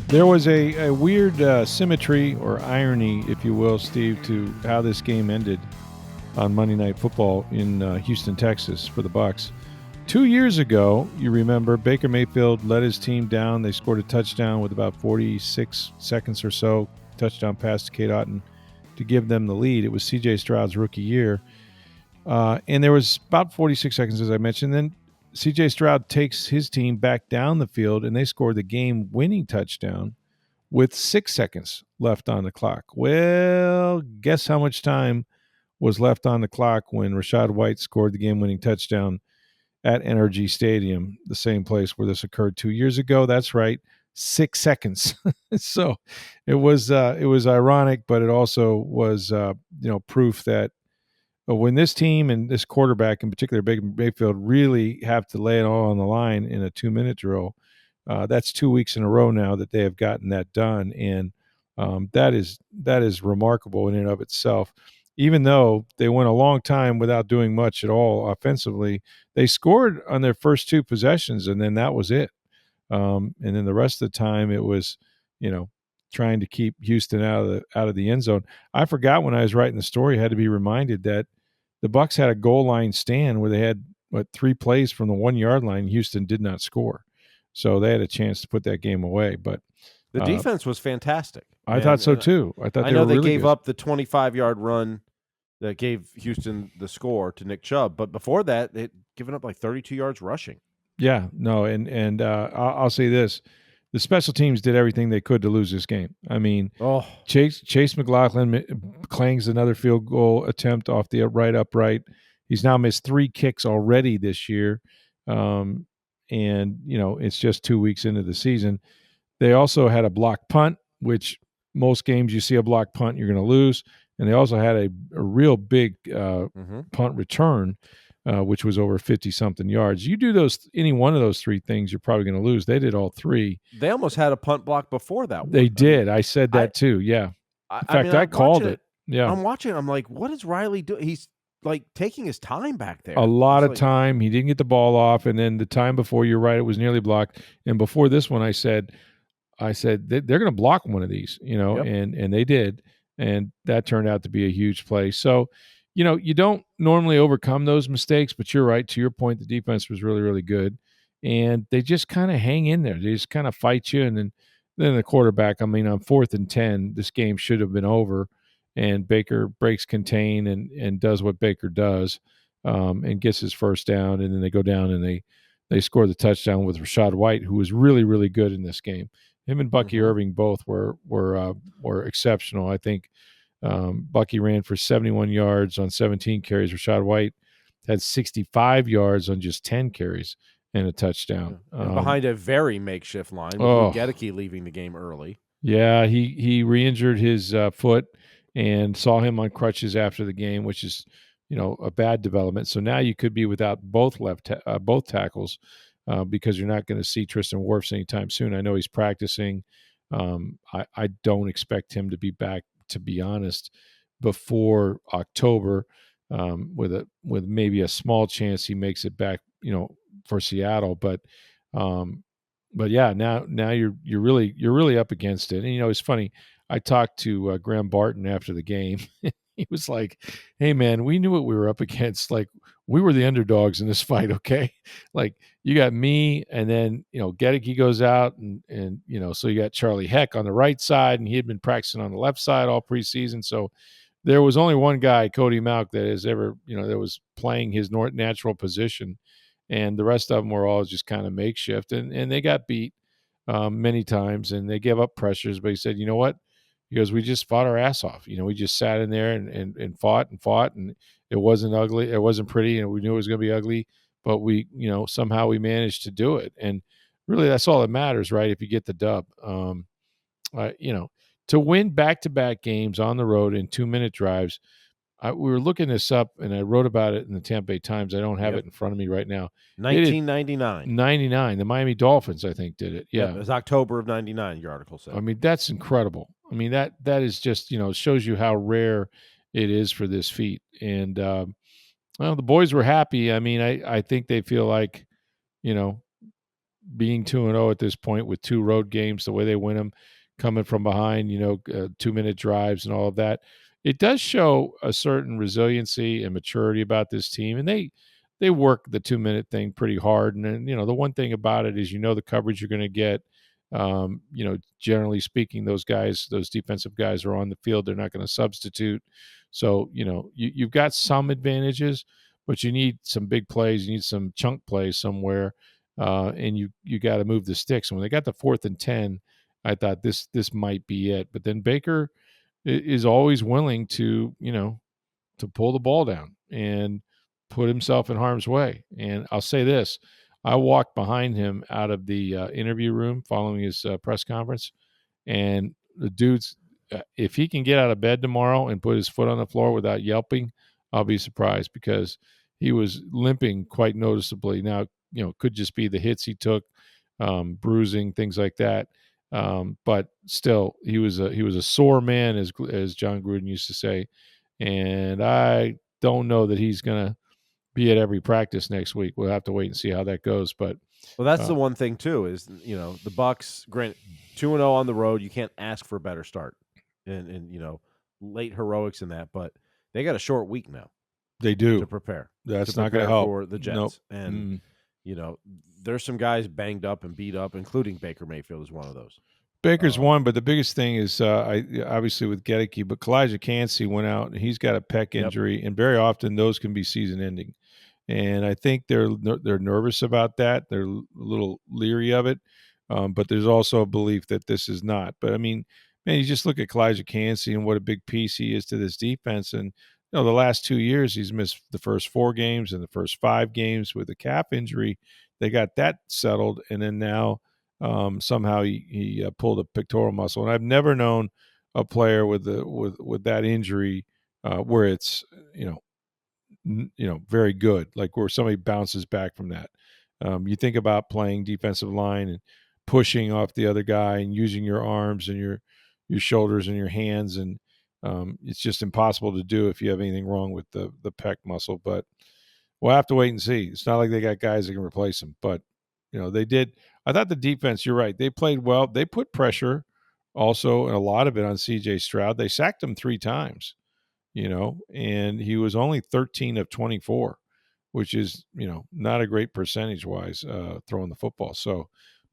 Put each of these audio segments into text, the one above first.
There was a weird symmetry or irony, if you will, Steve, to how this game ended on Monday Night Football in Houston, Texas for the Bucs. 2 years ago, you remember, Baker Mayfield led his team down. They scored a touchdown with about 46 seconds or so, touchdown pass to Kate Otten to give them the lead. It was C.J. Stroud's rookie year. And there was about 46 seconds, as I mentioned. Then C.J. Stroud takes his team back down the field, and they scored the game-winning touchdown with 6 seconds left on the clock. Well, guess how much time was left on the clock when Rachaad White scored the game-winning touchdown at NRG Stadium, the same place where this occurred 2 years ago. That's right, 6 seconds. So it was ironic, but it also was proof that when this team and this quarterback in particular, Baker Mayfield, really have to lay it all on the line in a 2-minute drill. That's 2 weeks in a row now that they have gotten that done, and that is remarkable in and of itself. Even though they went a long time without doing much at all offensively, they scored on their first 2 possessions, and then that was it. And then the rest of the time, it was, trying to keep Houston out of the end zone. I forgot when I was writing the story, I had to be reminded that the Bucs had a goal line stand where they had 3 plays from the 1-yard line. Houston did not score, so they had a chance to put that game away. But the defense was fantastic. I thought so too. I know they really gave good. Up the 25-yard run that gave Houston the score to Nick Chubb, but before that, they'd given up like 32 yards rushing. Yeah, no, and I'll say this: the special teams did everything they could to lose this game. I mean, Chase McLaughlin clangs another field goal attempt off the upright. He's now missed 3 kicks already this year, and it's just 2 weeks into the season. They also had a blocked punt, which most games you see a blocked punt, you're going to lose. And they also had a real big punt return, which was over 50-something yards. You do any one of those 3 things, you're probably going to lose. They did all 3. They almost had a punt block before that one. They did. I said that too, yeah. In fact, I called it. Yeah. I'm watching. I'm like, what is Riley doing? He's like taking his time back there. A lot of time. He didn't get the ball off. And then the time before, you're right, it was nearly blocked. And before this one, I said they're going to block one of these, Yep. and they did. And that turned out to be a huge play. So, you don't normally overcome those mistakes, but you're right. To your point, the defense was really, really good. And they just kind of hang in there. They just kind of fight you. And then the quarterback, on 4th and 10, this game should have been over. And Baker breaks contain and does what Baker does, and gets his first down. And then they go down and they score the touchdown with Rachaad White, who was really, really good in this game. Him and Bucky Irving both were exceptional. I think Bucky ran for 71 yards on 17 carries. Rachaad White had 65 yards on just 10 carries and a touchdown. And behind a very makeshift line with Gedeke leaving the game early. Yeah, he re-injured his foot and saw him on crutches after the game, which is a bad development. So now you could be without both tackles. Because you're not going to see Tristan Wirfs anytime soon. I know he's practicing. I don't expect him to be back, to be honest, before October, with maybe a small chance he makes it back, for Seattle. But yeah, now you're really up against it. And it's funny. I talked to Graham Barton after the game. He was like, "Hey man, we knew what we were up against. Like, we were the underdogs in this fight, okay? Like, you got me, and then Gedeke goes out, and so you got Charlie Heck on the right side, and he had been practicing on the left side all preseason. So there was only one guy, Cody Mauch, that has ever that was playing his natural position, and the rest of them were all just kind of makeshift, and they got beat many times, and they gave up pressures. But he said, you know what? Because we just fought our ass off. We just sat in there and fought, and it wasn't ugly. It wasn't pretty, and we knew it was going to be ugly, but we, somehow we managed to do it. And really, that's all that matters, right? If you get the dub, to win back-to-back games on the road in 2-minute drives. We were looking this up, and I wrote about it in the Tampa Bay Times. I don't have it in front of me right now. 1999. 99. The Miami Dolphins, I think, did it. Yeah. It was October of 99, your article said. That's incredible. That is just, shows you how rare it is for this feat. And, the boys were happy. I think they feel like, being 2-0 at this point with 2 road games, the way they win them, coming from behind, 2-minute drives and all of that, it does show a certain resiliency and maturity about this team. And they work the 2-minute thing pretty hard. And then, the one thing about it is, the coverage you're going to get. Generally speaking, those defensive guys are on the field. They're not going to substitute. So, you've got some advantages, but you need some big plays. You need some chunk plays somewhere. And you got to move the sticks. And when they got the 4th and 10, I thought this might be it. But then Baker is always willing to pull the ball down and put himself in harm's way. And I'll say this: I walked behind him out of the interview room following his press conference, and the dude's if he can get out of bed tomorrow and put his foot on the floor without yelping, I'll be surprised, because he was limping quite noticeably. Now, could just be the hits he took, bruising, things like that. But still, he was a sore man, as John Gruden used to say. And I don't know that he's going to be at every practice next week. We'll have to wait and see how that goes. But that's the one thing too is the Bucs, granted 2-0 on the road, you can't ask for a better start, and late heroics in that, but they got a short week now. They do to prepare. That's not going to help for the Jets. Nope. And there's some guys banged up and beat up, including Baker Mayfield is one of those. Baker's one, but the biggest thing is obviously with Gedeke, but Kalijah Cansey went out and he's got a pec injury, and very often those can be season-ending. And I think they're nervous about that. They're a little leery of it, but there's also a belief that this is not. But I mean, man, you just look at Kalijah Cansey and what a big piece he is to this defense. And the last 2 years he's missed the first 4 games and the first 5 games with a calf injury. They got that settled, and then now. Somehow he pulled a pectoral muscle, and I've never known a player with that injury where it's very good, like where somebody bounces back from that. You think about playing defensive line and pushing off the other guy and using your arms and your shoulders and your hands, and it's just impossible to do if you have anything wrong with the pec muscle. But we'll have to wait and see. It's not like they got guys that can replace him, but they did. I thought the defense, you're right, they played well. They put pressure also, and a lot of it on CJ Stroud. They sacked him 3 times, and he was only 13 of 24, which is, not a great percentage-wise throwing the football. So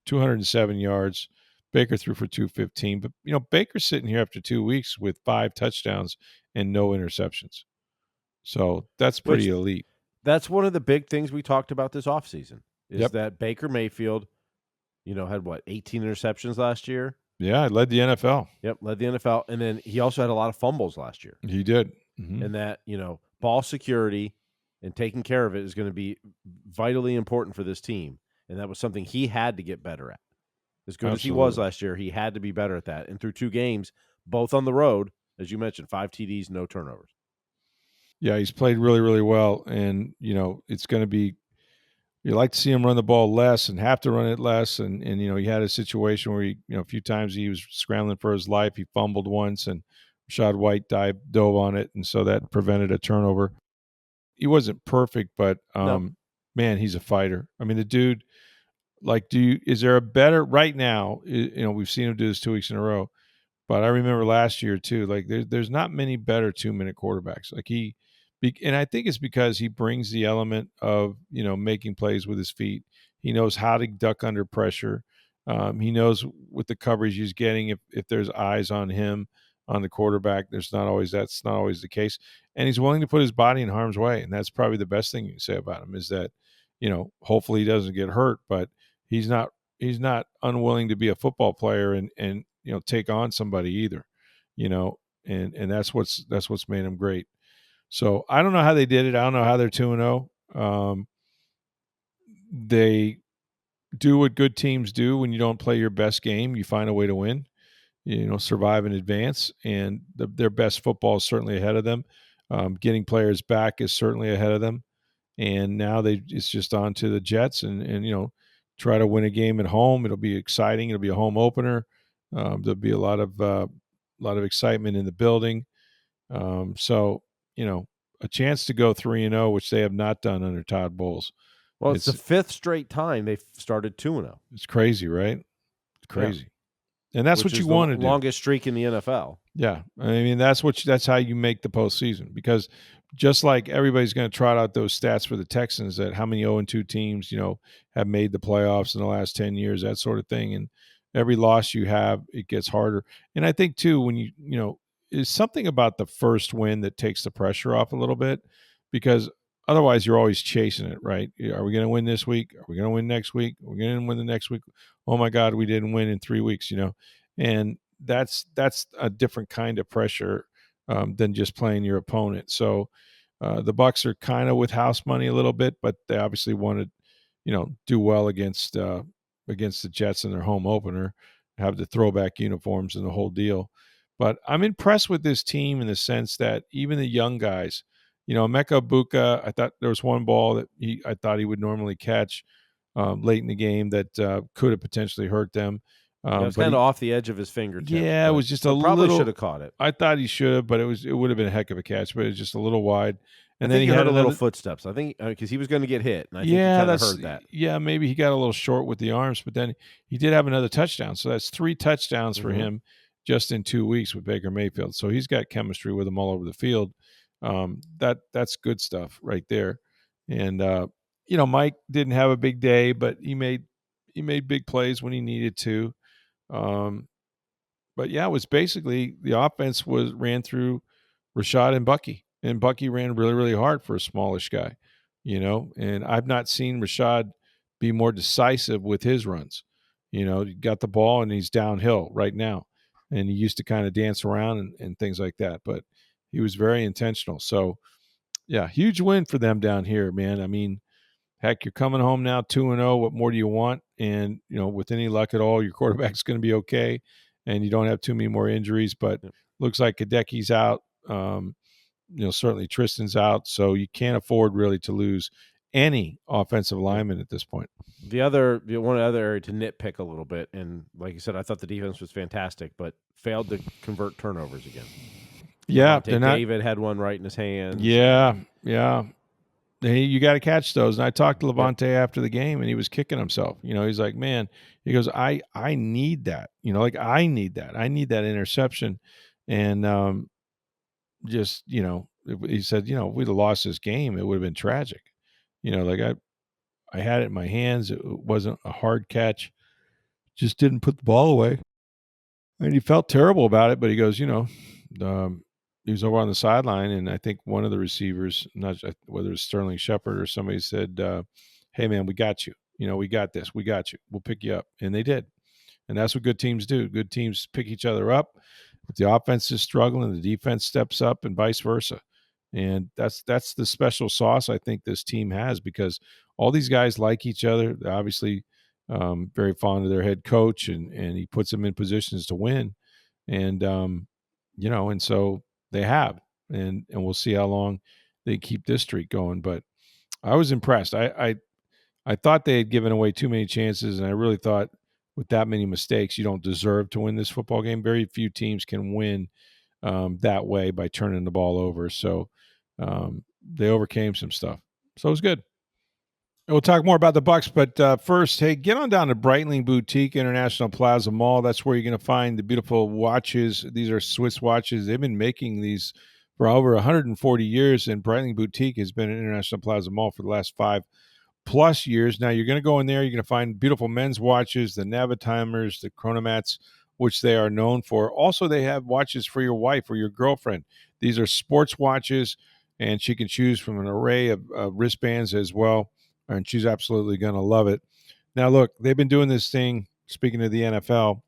207 yards. Baker threw for 215. But, Baker's sitting here after 2 weeks with 5 touchdowns and no interceptions. So that's pretty elite. That's one of the big things we talked about this offseason is that Baker Mayfield, had 18 interceptions last year? Yeah, led the NFL. Yep, led the NFL. And then he also had a lot of fumbles last year. He did. Mm-hmm. And that, ball security and taking care of it is going to be vitally important for this team. And that was something he had to get better at. As good as he was last year, he had to be better at that. And through 2 games, both on the road, as you mentioned, 5 TDs, no turnovers. Yeah, he's played really, really well. And, it's going to be, you like to see him run the ball less and have to run it less. And he had a situation where he, a few times he was scrambling for his life. He fumbled once, and Rachaad White dove on it, and so that prevented a turnover. He wasn't perfect, but man, he's a fighter. I mean, the dude, is there a better right now? We've seen him do this 2 weeks in a row, but I remember last year too. Like there's not many better 2-minute quarterbacks. And I think it's because he brings the element of, making plays with his feet. He knows how to duck under pressure. He knows with the coverage he's getting, if there's eyes on him, on the quarterback, that's not always the case. And he's willing to put his body in harm's way. And that's probably the best thing you can say about him is that, hopefully he doesn't get hurt, but he's not unwilling to be a football player and take on somebody either, and that's what's made him great. So I don't know how they did it. I don't know how they're 2-0. They do what good teams do when you don't play your best game. You find a way to win, survive and advance. And their best football is certainly ahead of them. Getting players back is certainly ahead of them. And now it's just on to the Jets and try to win a game at home. It'll be exciting. It'll be a home opener. There'll be a lot of excitement in the building. So a chance to go 3-0, which they have not done under Todd Bowles. Well, it's the 5th straight time they've started 2-0. It's crazy, right? It's crazy. Yeah. And that's what you want to do. Longest streak in the NFL. Yeah. I mean, that's how you make the postseason, because just like everybody's going to trot out those stats for the Texans, that how many 0-2 teams, have made the playoffs in the last 10 years, that sort of thing. And every loss you have, it gets harder. And I think too, when is something about the first win that takes the pressure off a little bit, because otherwise you're always chasing it, right? Are we going to win this week? Are we going to win next week? Are we going to win the next week? Oh my God, we didn't win in 3 weeks, and that's a different kind of pressure than just playing your opponent. So the Bucs are kind of with house money a little bit, but they obviously wanted, do well against the Jets in their home opener, have the throwback uniforms and the whole deal. But I'm impressed with this team in the sense that even the young guys, Emeka Buka, I thought there was one ball that I thought he would normally catch late in the game that could have potentially hurt them. It was kind of off the edge of his fingertips. Yeah, it was just a little. Probably should have caught it. I thought he should have, but it would have been a heck of a catch. But it was just a little wide. And then he had a little footsteps. I think because he was going to get hit, and I think he kind of heard that. Yeah, maybe he got a little short with the arms, but then he did have another touchdown. So that's 3 touchdowns for him just in 2 weeks with Baker Mayfield. So he's got chemistry with him all over the field. That's good stuff right there. And Mike didn't have a big day, but he made big plays when he needed to. But yeah, it was basically the offense ran through Rachaad and Bucky, and Bucky ran really, really hard for a smallish guy, and I've not seen Rachaad be more decisive with his runs. He got the ball and he's downhill right now, and he used to kind of dance around and things like that, but he was very intentional. So yeah, huge win for them down here, man. I mean, heck, you're coming home now 2-0. What more do you want? And, with any luck at all, your quarterback's going to be okay, and you don't have too many more injuries. But looks like Kadecki's out. Certainly Tristan's out. So you can't afford really to lose any offensive lineman at this point. One other area to nitpick a little bit, and like you said, I thought the defense was fantastic, but failed to convert turnovers again. Yeah. David had one right in his hands. Yeah. You got to catch those. And I talked to Levante after the game, and he was kicking himself. He's like, man, he goes, I need that. I need that. I need that interception. And he said, if we'd have lost this game, it would have been tragic. I had it in my hands. It wasn't a hard catch. Just didn't put the ball away. And he felt terrible about it, but he goes, he was over on the sideline, and I think one of the receivers, not whether it's Sterling Shepard or somebody, said, hey, man, we got you. We got this. We got you. We'll pick you up. And they did. And that's what good teams do. Good teams pick each other up. If the offense is struggling, the defense steps up, and vice versa. And that's the special sauce I think this team has, because all these guys like each other. They're obviously very fond of their head coach, and he puts them in positions to win. And, and so they have, and we'll see how long they keep this streak going. But I was impressed. I thought they had given away too many chances, and I really thought with that many mistakes, you don't deserve to win this football game. Very few teams can win that way by turning the ball over. So they overcame some stuff. So it was good. We'll talk more about the Bucs, but first, hey, get on down to Breitling Boutique, International Plaza Mall. That's where you're going to find the beautiful watches. These are Swiss watches. They've been making these for over 140 years, and Breitling Boutique has been at International Plaza Mall for the last 5+ years. Now, you're going to go in there. You're going to find beautiful men's watches, the Navitimers, the Chronomats, which they are known for. Also, they have watches for your wife or your girlfriend. These are sports watches, and she can choose from an array of wristbands as well. And she's absolutely going to love it. Now, look, they've been doing this thing, speaking of the NFL,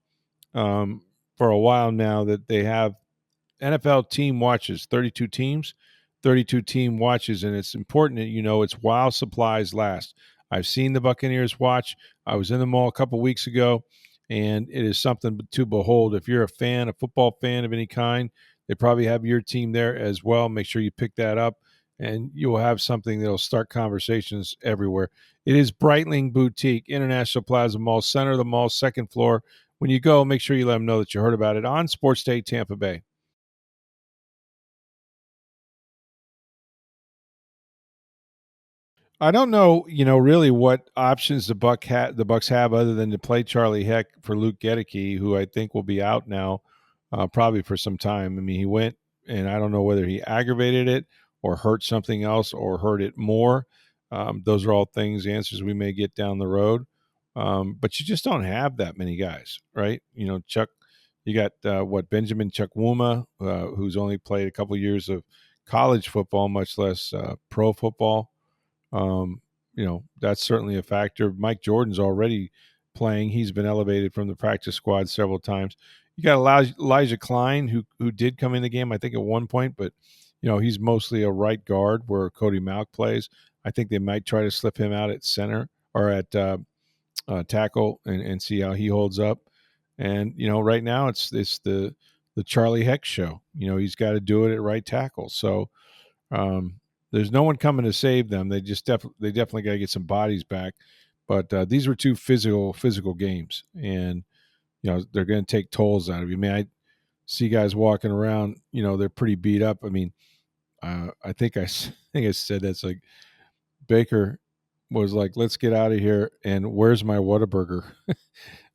for a while now, that they have NFL team watches, 32 teams, 32 team watches. And it's important that it's while supplies last. I've seen the Buccaneers watch. I was in the mall a couple weeks ago, and it is something to behold. If you're a football fan of any kind, they probably have your team there as well. Make sure you pick that up, and you will have something that will start conversations everywhere. It is Breitling Boutique, International Plaza Mall, center of the mall, second floor. When you go, make sure you let them know that you heard about it on Sports Day Tampa Bay. I don't know, really what options the Bucs have other than to play Charlie Heck for Luke Gedeke, who I think will be out now, probably for some time. I mean, he went, and I don't know whether he aggravated it or hurt something else or hurt it more. Those are all answers we may get down the road. But you just don't have that many guys, right? Chuck, you got Benjamin Chukwuma, who's only played a couple years of college football, much less pro football. That's certainly a factor. Mike Jordan's already playing. He's been elevated from the practice squad several times. You got Elijah Klein, who did come in the game, I think, at one point, but he's mostly a right guard where Cody Mauch plays. I think they might try to slip him out at center or at tackle and see how he holds up. And right now it's the Charlie Heck show. He's got to do it at right tackle. So there's no one coming to save them. They definitely got to get some bodies back. But these were two physical games, and they're going to take tolls out of you. I mean, I see guys walking around. They're pretty beat up. I mean, I think I said that's like Baker was like, "Let's get out of here." And where's my Whataburger?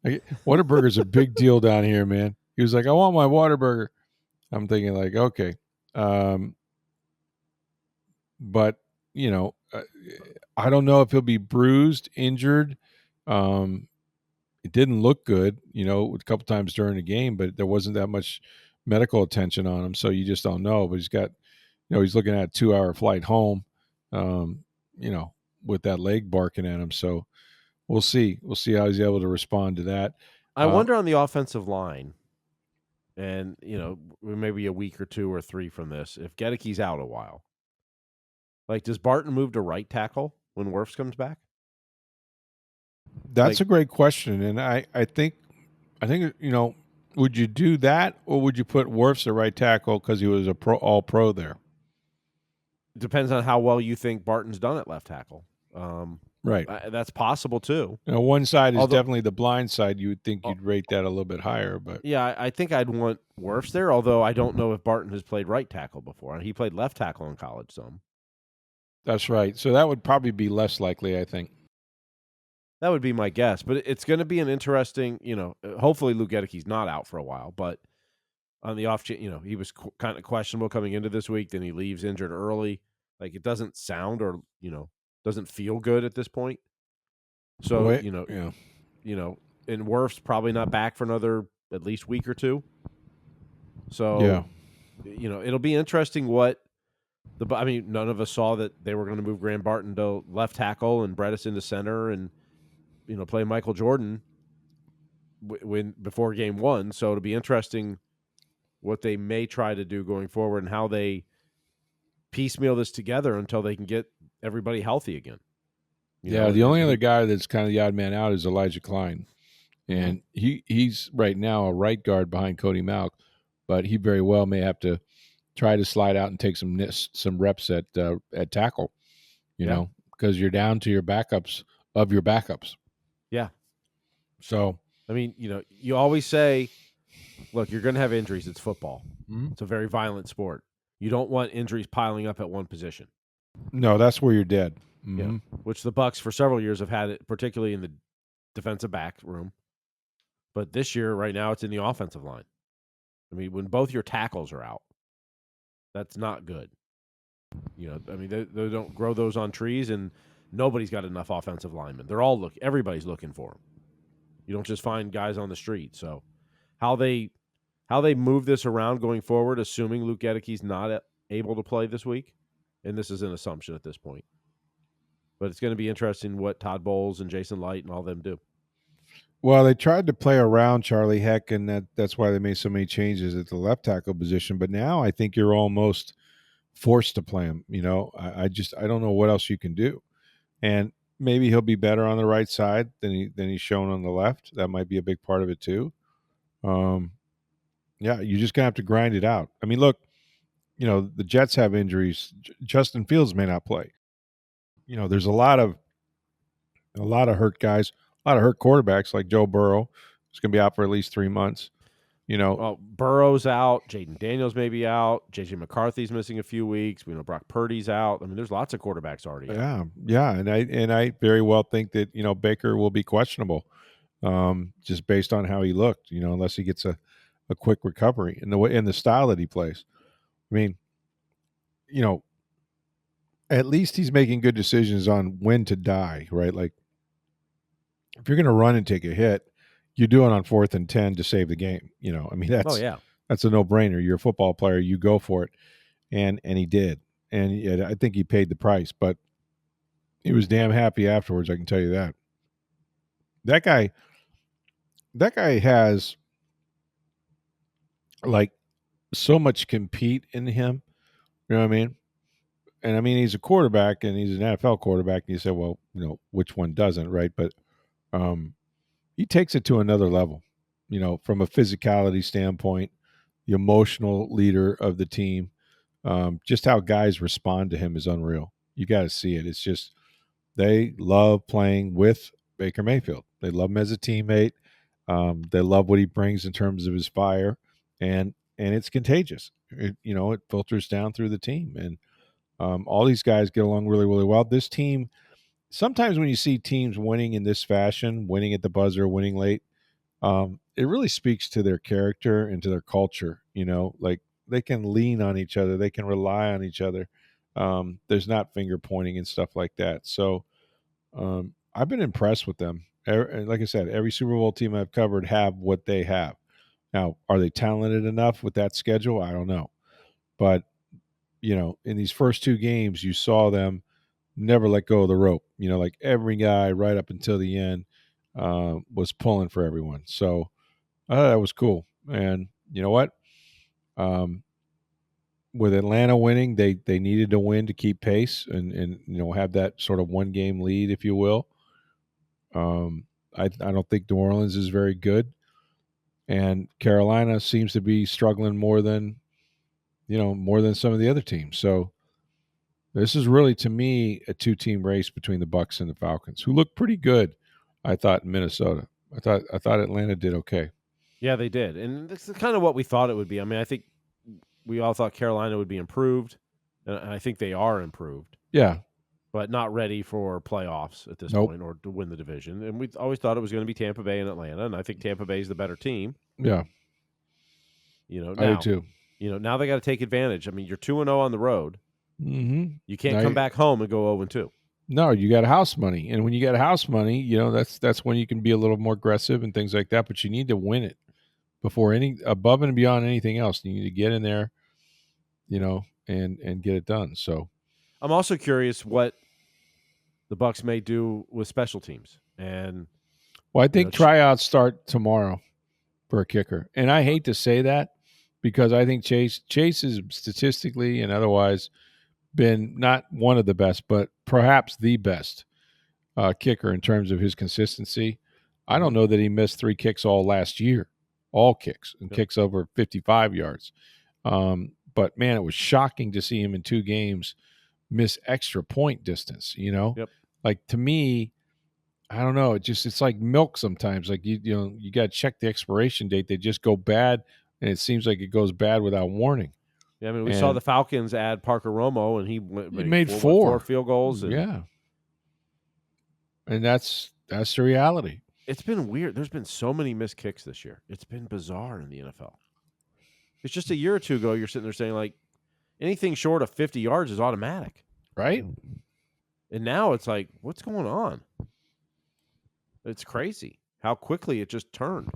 Whataburger's a big deal down here, man. He was like, "I want my Whataburger." I'm thinking like, okay. But I don't know if he'll be bruised, injured. It didn't look good, a couple times during the game, but there wasn't that much medical attention on him, so you just don't know. But he's got, he's looking at a 2-hour flight home, with that leg barking at him. So we'll see. We'll see how he's able to respond to that. I wonder on the offensive line, and maybe a week or 2 or 3 from this, if Gedeke's out a while. Like, does Barton move to right tackle when Wirfs comes back? That's a great question, and I think would you do that, or would you put Wirfs at right tackle because he was all pro there? Depends on how well you think Barton's done at left tackle. Right, that's possible too. One side is definitely the blind side. You would think you'd rate that a little bit higher, but yeah, I think I'd want Wirfs there. Although I don't know if Barton has played right tackle before. He played left tackle in college some. That's right. So that would probably be less likely, I think. That would be my guess. But it's going to be an interesting, hopefully Luke Gedeke's not out for a while. But on the off chance, he was kind of questionable coming into this week. Then he leaves injured early. Like, it doesn't sound or, doesn't feel good at this point. So, and Wirfs probably not back for another at least week or 2. So, yeah. It'll be interesting what none of us saw that they were going to move Graham Barton to left tackle and Bredesen to center and, play Michael Jordan before game 1. So it'll be interesting what they may try to do going forward and how they piecemeal this together until they can get everybody healthy again. The only other guy that's kind of the odd man out is Elijah Klein. And he's right now a right guard behind Cody Mauch, but he very well may have to try to slide out and take some reps at tackle, because you're down to your backups of your backups. Yeah. So, you always say, look, you're going to have injuries. It's football. Mm-hmm. It's a very violent sport. You don't want injuries piling up at one position. No, that's where you're dead. Mm-hmm. Yeah. Which the Bucs for several years have had it, particularly in the defensive back room. But this year, right now, it's in the offensive line. When both your tackles are out, that's not good. They don't grow those on trees, and nobody's got enough offensive linemen. Everybody's looking for them. You don't just find guys on the street. So how they move this around going forward, assuming Luke Gedeke's not able to play this week, and this is an assumption at this point. But it's going to be interesting what Todd Bowles and Jason Light and all them do. Well, they tried to play around Charlie Heck, and that's why they made so many changes at the left tackle position. But now I think you're almost forced to play him. I don't know what else you can do. And maybe he'll be better on the right side than he's shown on the left. That might be a big part of it too. You're just gonna have to grind it out. Look, the Jets have injuries. Justin Fields may not play. There's a lot of hurt guys, a lot of hurt quarterbacks like Joe Burrow. He's going to be out for at least 3 months. Well, Burrow's out. Jaden Daniels may be out. J.J. McCarthy's missing a few weeks. We know Brock Purdy's out. I mean, there's lots of quarterbacks already out. Yeah, and I very well think that Baker will be questionable, just based on how he looked. Unless he gets a quick recovery and the style that he plays. I mean, at least he's making good decisions on when to die, right? Like, if you're going to run and take a hit, you do it on 4th and 10 to save the game. I mean, that's a no-brainer. You're a football player, you go for it, and he did, and I think he paid the price, but he was damn happy afterwards. I can tell you that. That guy has like so much compete in him. You know what I mean? And I mean, he's a quarterback, and he's an NFL quarterback. And you say, well, which one doesn't, right? But he takes it to another level, from a physicality standpoint, the emotional leader of the team. Just how guys respond to him is unreal. You got to see it. It's just, they love playing with Baker Mayfield. They love him as a teammate. They love what he brings in terms of his fire, and it's contagious. It filters down through the team, and all these guys get along really, really well. This team, sometimes when you see teams winning in this fashion, winning at the buzzer, winning late, it really speaks to their character and to their culture. Like, they can lean on each other, they can rely on each other. There's not finger pointing and stuff like that. So I've been impressed with them. Like I said, every Super Bowl team I've covered have what they have. Now, are they talented enough with that schedule? I don't know. But, in these first 2 games, you saw them never let go of the rope. Like, every guy right up until the end was pulling for everyone. So I thought that was cool. And you know what? With Atlanta winning, they needed to win to keep pace and have that sort of 1-game lead, if you will. I don't think New Orleans is very good, and Carolina seems to be struggling more than some of the other teams. So this is really, to me, a 2-team race between the Bucs and the Falcons, who look pretty good. I thought in Minnesota. I thought Atlanta did okay. Yeah, they did, and this is kind of what we thought it would be. I mean, I think we all thought Carolina would be improved, and I think they are improved. Yeah. But not ready for playoffs at this point or to win the division. And we always thought it was going to be Tampa Bay and Atlanta, and I think Tampa Bay is the better team. Yeah. Now, I do too. Now they got to take advantage. I mean, you're 2-0 on the road. Mm-hmm. You can't come back home and go 0-2. No, you got house money, and when you got house money, that's when you can be a little more aggressive and things like that. But you need to win it before above and beyond anything else. You need to get in there, and get it done. So I'm also curious what the Bucs may do with special teams. And I think tryouts start tomorrow for a kicker. And I hate to say that, because I think Chase is statistically and otherwise been not one of the best, but perhaps the best kicker in terms of his consistency. I don't know that he missed 3 kicks all last year, all kicks, and kicks over 55 yards. But man, it was shocking to see him in 2 games miss extra point distance. Yep. Like, to me, I don't know. It's like milk sometimes. Like, you got to check the expiration date. They just go bad, and it seems like it goes bad without warning. Yeah, I mean, we saw the Falcons add Parker Romo, and he made 4 field goals. And yeah, and that's the reality. It's been weird. There's been so many missed kicks this year. It's been bizarre in the NFL. It's just a year or 2 ago, you're sitting there saying, like, anything short of 50 yards is automatic. Right? And now it's like, what's going on? It's crazy how quickly it just turned.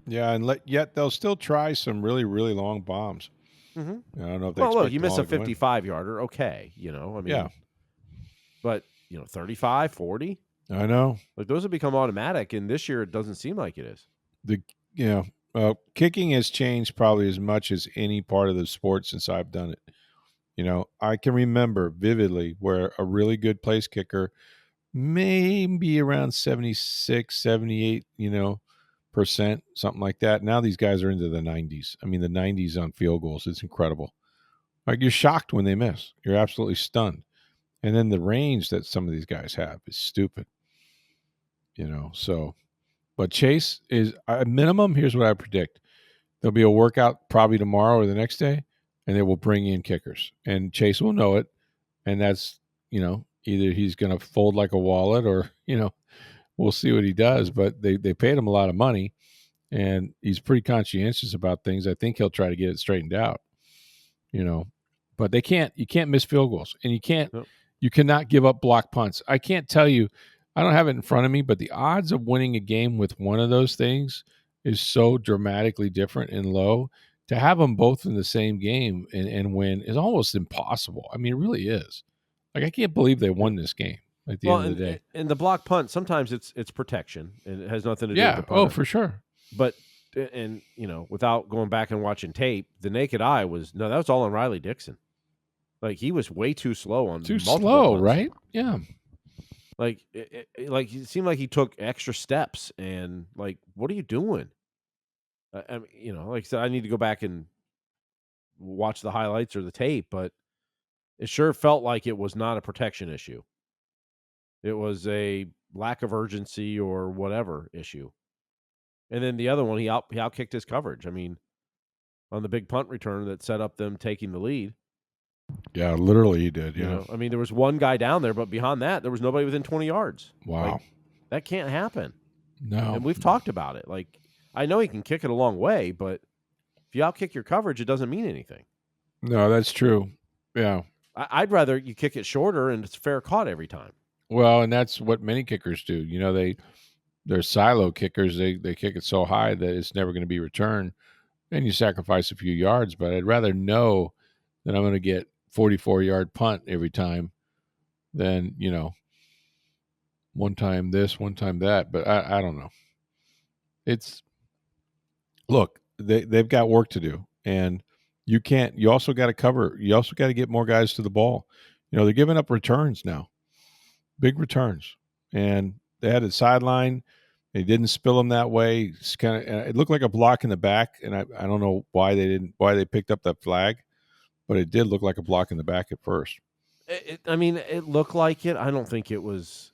Yeah, and yet they'll still try some really, really long bombs. Mm-hmm. I don't know if they look, you miss a 55-yarder, okay. I mean, yeah. But, 35, 40? I know. Like, those have become automatic, and this year it doesn't seem like it is. Kicking has changed probably as much as any part of the sport since I've done it. I can remember vividly where a really good place kicker, maybe around 76, 78, percent, something like that. Now these guys are into the 90s. I mean, the 90s on field goals. It's incredible. Like, you're shocked when they miss. You're absolutely stunned. And then the range that some of these guys have is stupid. So, but Chase is a minimum. Here's what I predict. there'll be a workout probably tomorrow or the next day, and they will bring in kickers. And Chase will know it, and that's, either he's going to fold like a wallet or, we'll see what he does. But they paid him a lot of money, and he's pretty conscientious about things. I think he'll try to get it straightened out, But you can't miss field goals, and you cannot give up block punts. I can't tell you, I don't have it in front of me, but the odds of winning a game with one of those things is so dramatically different and low. To have them both in the same game and win is almost impossible. I mean, it really is. Like, I can't believe they won this game at the end of the day. And the block punt, sometimes it's protection, and it has nothing to do with the punter. Oh, for sure. But, without going back and watching tape, the naked eye that was all on Riley Dixon. Like, he was way too slow on multiple punts. Right? Yeah. Like, it seemed like he took extra steps, and like, what are you doing? I mean, like I said, I need to go back and watch the highlights or the tape, but it sure felt like it was not a protection issue. It was a lack of urgency or whatever issue. And then the other one, he outkicked his coverage. I mean, on the big punt return that set up them taking the lead. Yeah, literally he did. Yeah. I mean, there was one guy down there, but beyond that, there was nobody within 20 yards. Wow. Like, that can't happen. No. And we've talked about it. Like, I know he can kick it a long way, but if you outkick your coverage, it doesn't mean anything. No, that's true. Yeah. I'd rather you kick it shorter and it's fair caught every time. Well, and that's what many kickers do. They're silo kickers. They kick it so high that it's never going to be returned, and you sacrifice a few yards. But I'd rather know that I'm going to get 44-yard punt every time than, one time this, one time that. But I don't know. Look, they've got work to do, and you also got to cover. You also got to get more guys to the ball. They're giving up returns now, big returns, and they had a sideline. They didn't spill them that way. It's it looked like a block in the back, and I don't know why they picked up that flag, but it did look like a block in the back at first. It looked like it. I don't think it was.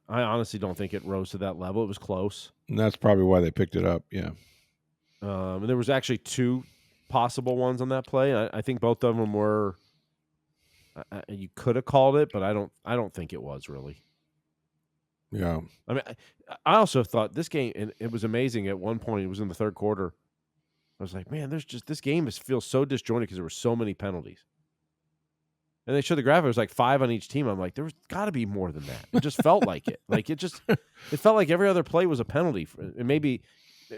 I honestly don't think it rose to that level. It was close, and that's probably why they picked it up. Yeah. And there was actually two possible ones on that play. I think both of them were. You could have called it, but I don't think it was really. Yeah. I mean, I also thought this game, and it was amazing. At one point, it was in the third quarter. I was like, man, this game feels so disjointed because there were so many penalties. And they showed the graphic. It was like 5 on each team. I'm like, there's got to be more than that. It just felt like it. Like it felt like every other play was a penalty. And maybe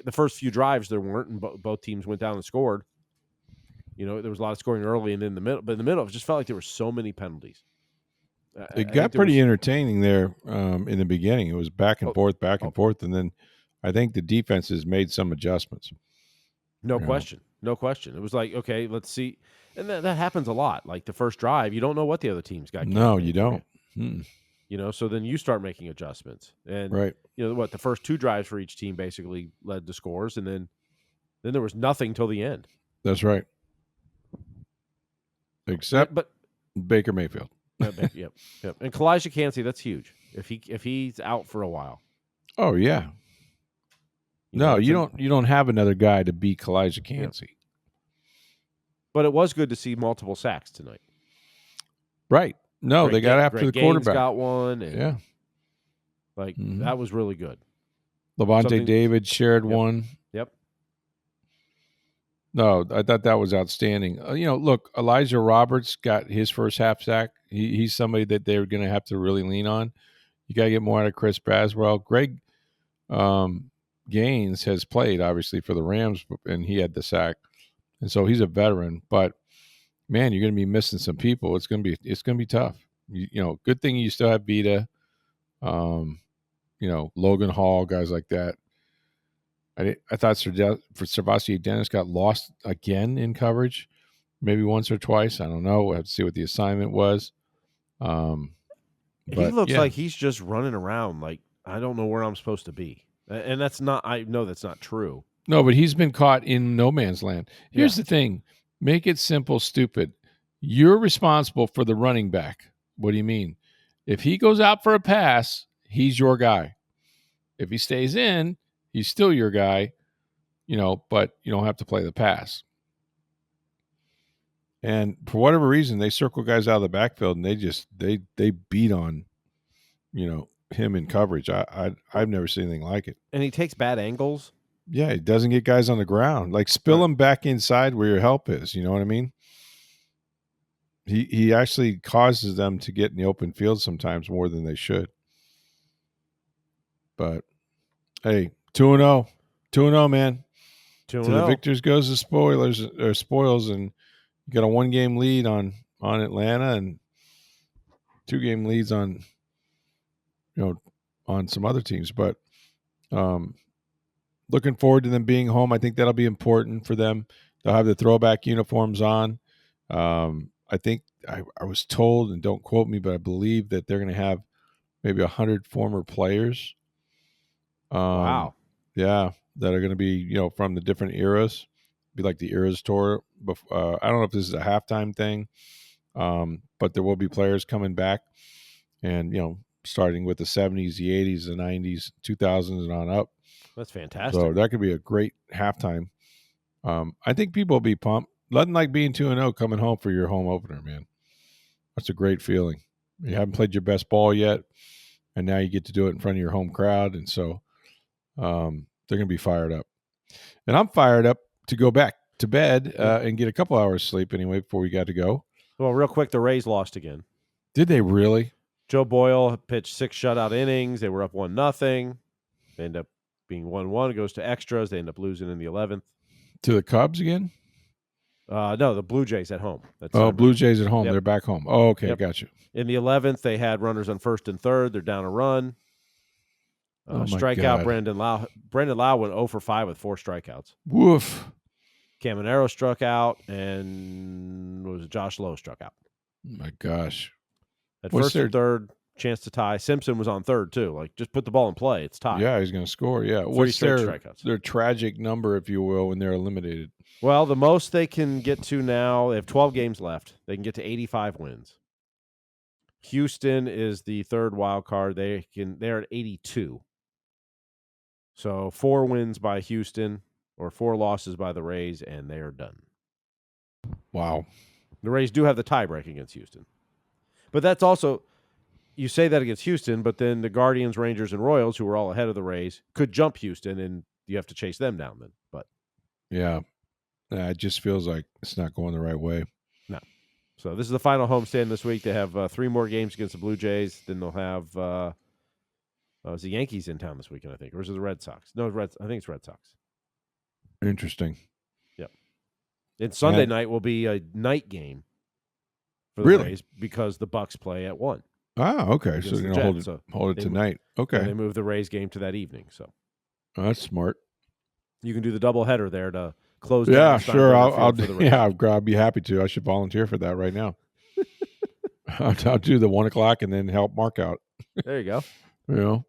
the first few drives there weren't, and both teams went down and scored. There was a lot of scoring early and in the middle. But in the middle, it just felt like there were so many penalties. It got pretty entertaining there in the beginning. It was back and forth, and then I think the defenses made some adjustments. No question. It was like, okay, let's see. And that happens a lot. Like the first drive, you don't know what the other team's got. No, you don't. So then you start making adjustments. And, right. The first 2 drives for each team basically led to scores, and then there was nothing till the end. That's right. Except Baker Mayfield. Yep. And Kalijah Cansey, that's huge. If he's out for a while. Oh yeah. You don't have another guy to beat Kalijah Cansey. Yeah. But it was good to see multiple sacks tonight. Right. No, they got after the quarterback. Got one. And yeah. That was really good. Levante David shared one. Yep. No, I thought that was outstanding. Look, Elijah Roberts got his first half sack. He's somebody that they're going to have to really lean on. You got to get more out of Chris Braswell. Greg Gaines has played, obviously, for the Rams, and he had the sack. And so he's a veteran. But, man, you're going to be missing some people. It's going to be tough. Good thing you still have Vita, Logan Hall, guys like that. I thought Servatier Dennis got lost again in coverage, maybe once or twice. I don't know. We'll have to see what the assignment was. He looks like he's just running around like, I don't know where I'm supposed to be. And I know that's not true. No, but he's been caught in no man's land. Here's the thing. Make it simple, stupid. You're responsible for the running back. What do you mean? If he goes out for a pass, he's your guy. If he stays in, he's still your guy. but you don't have to play the pass. And for whatever reason, they circle guys out of the backfield, and they beat on, him in coverage. I've never seen anything like it. And he takes bad angles. Yeah, he doesn't get guys on the ground. Like, spill him back inside where your help is. You know what I mean? He actually causes them to get in the open field sometimes more than they should. But hey, 2-0, 2-0, man. 2-0. To the victors goes the spoils, and you got a 1-game lead on Atlanta and 2-game leads on on some other teams. But looking forward to them being home. I think that'll be important for them. They'll have the throwback uniforms on. I think I was told, and don't quote me, but I believe that they're going to have maybe 100 former players. Wow. Yeah, that are going to be, from the different eras. Be like the Eras Tour. I don't know if this is a halftime thing, but there will be players coming back, and starting with the 70s, the 80s, the 90s, 2000s, and on up. That's fantastic. So that could be a great halftime. I think people will be pumped. Nothing like being 2-0 coming home for your home opener, man. That's a great feeling. You haven't played your best ball yet, and now you get to do it in front of your home crowd, and so they're going to be fired up. And I'm fired up to go back to bed and get a couple hours sleep anyway before we got to go. Well, real quick, the Rays lost again. Did they really? Joe Boyle pitched 6 shutout innings. They were up 1-0. They end up being 1-1. It goes to extras. They end up losing in the 11th. To the Cubs again? No, the Blue Jays at home. Blue Jays at home. Yep. They're back home. Oh, okay, Yep. Got you. In the 11th, they had runners on first and third. They're down a run. Strikeout God. Brandon Lau. Brandon Lau went 0 for 5 with 4 strikeouts. Woof. Caminero struck out, and Josh Lowe struck out. Oh my gosh. At first and third, chance to tie. Simpson was on third, too. Like, just put the ball in play. It's tied. Yeah, he's going to score. Yeah. 3 What's straight strikeouts. Their tragic number, if you will, when they're eliminated? Well, the most they can get to now, they have 12 games left. They can get to 85 wins. Houston is the third wild card. They're at 82. So 4 wins by Houston or 4 losses by the Rays, and they are done. Wow. The Rays do have the tiebreak against Houston. But that's also, you say that against Houston, but then the Guardians, Rangers, and Royals, who are all ahead of the Rays, could jump Houston, and you have to chase them down then. But yeah, it just feels like it's not going the right way. No. So this is the final homestand this week. They have 3 more games against the Blue Jays. Then they'll have is the Yankees in town this weekend, I think, or is it the Red Sox? No, I think it's Red Sox. Interesting. Yep. And Sunday night will be a night game for the Rays because the Bucs play at 1. Ah, okay. So they're going to hold it tonight. Okay. And they move the Rays game to that evening. So that's smart. You can do the doubleheader there to close. Yeah, sure. I'll be happy to. I should volunteer for that right now. I'll do the 1 o'clock and then help Mark out. There you go.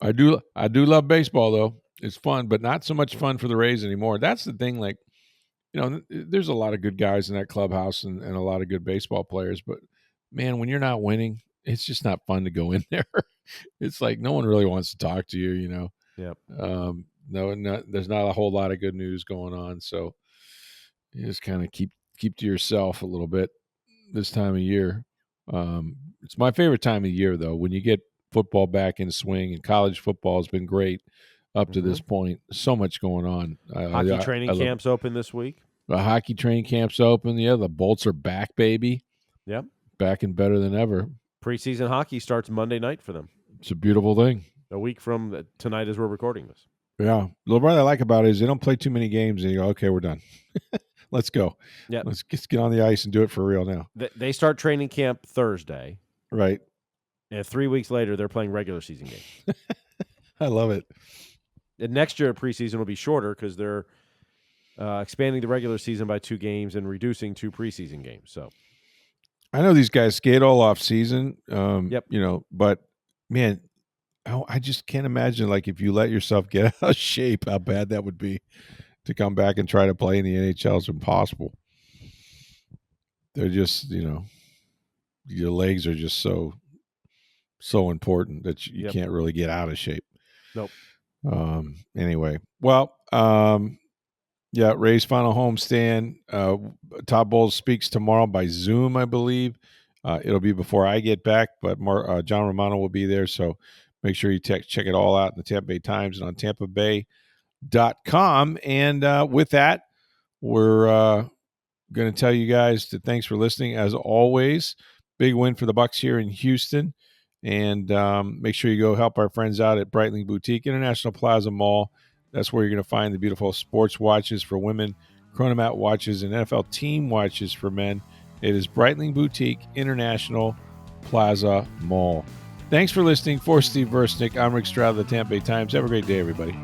I do love baseball though. It's fun, but not so much fun for the Rays anymore. That's the thing. Like, there's a lot of good guys in that clubhouse and a lot of good baseball players, but man, when you're not winning, it's just not fun to go in there. It's like no one really wants to talk to you. Yep. No, there's not a whole lot of good news going on, so you just kind of keep to yourself a little bit this time of year. It's my favorite time of year though, when you get football back in swing, and college football has been great up to this point. So much going on. Hockey training camps open this week. The hockey training camps open. Yeah, the Bolts are back, baby. Yep. Back and better than ever. Preseason hockey starts Monday night for them. It's a beautiful thing. A week from tonight as we're recording this. Yeah. The what I like about it is they don't play too many games and you go, okay, we're done. Let's go. Yeah. Let's get on the ice and do it for real now. They start training camp Thursday. Right. And 3 weeks later, they're playing regular season games. I love it. And next year, preseason will be shorter because they're expanding the regular season by 2 games and reducing 2 preseason games. So, I know these guys skate all off season. Yep. But man, I just can't imagine like if you let yourself get out of shape, how bad that would be to come back and try to play in the NHL is impossible. They're just, your legs are just so important that you can't really get out of shape. Nope. Anyway, well, Yeah, Ray's final homestand. Todd Bowles speaks tomorrow by Zoom, I believe. It'll be before I get back, but John Romano will be there. So make sure you check it all out in the Tampa Bay Times and on TampaBay.com. And with that, we're going to tell you guys that thanks for listening. As always, big win for the Bucs here in Houston. And make sure you go help our friends out at Breitling Boutique, International Plaza Mall. That's where you're going to find the beautiful sports watches for women, Chronomat watches, and NFL team watches for men. It is Breitling Boutique, International Plaza Mall. Thanks for listening. For Steve Versnick, I'm Rick Stroud of the Tampa Bay Times. Have a great day, everybody.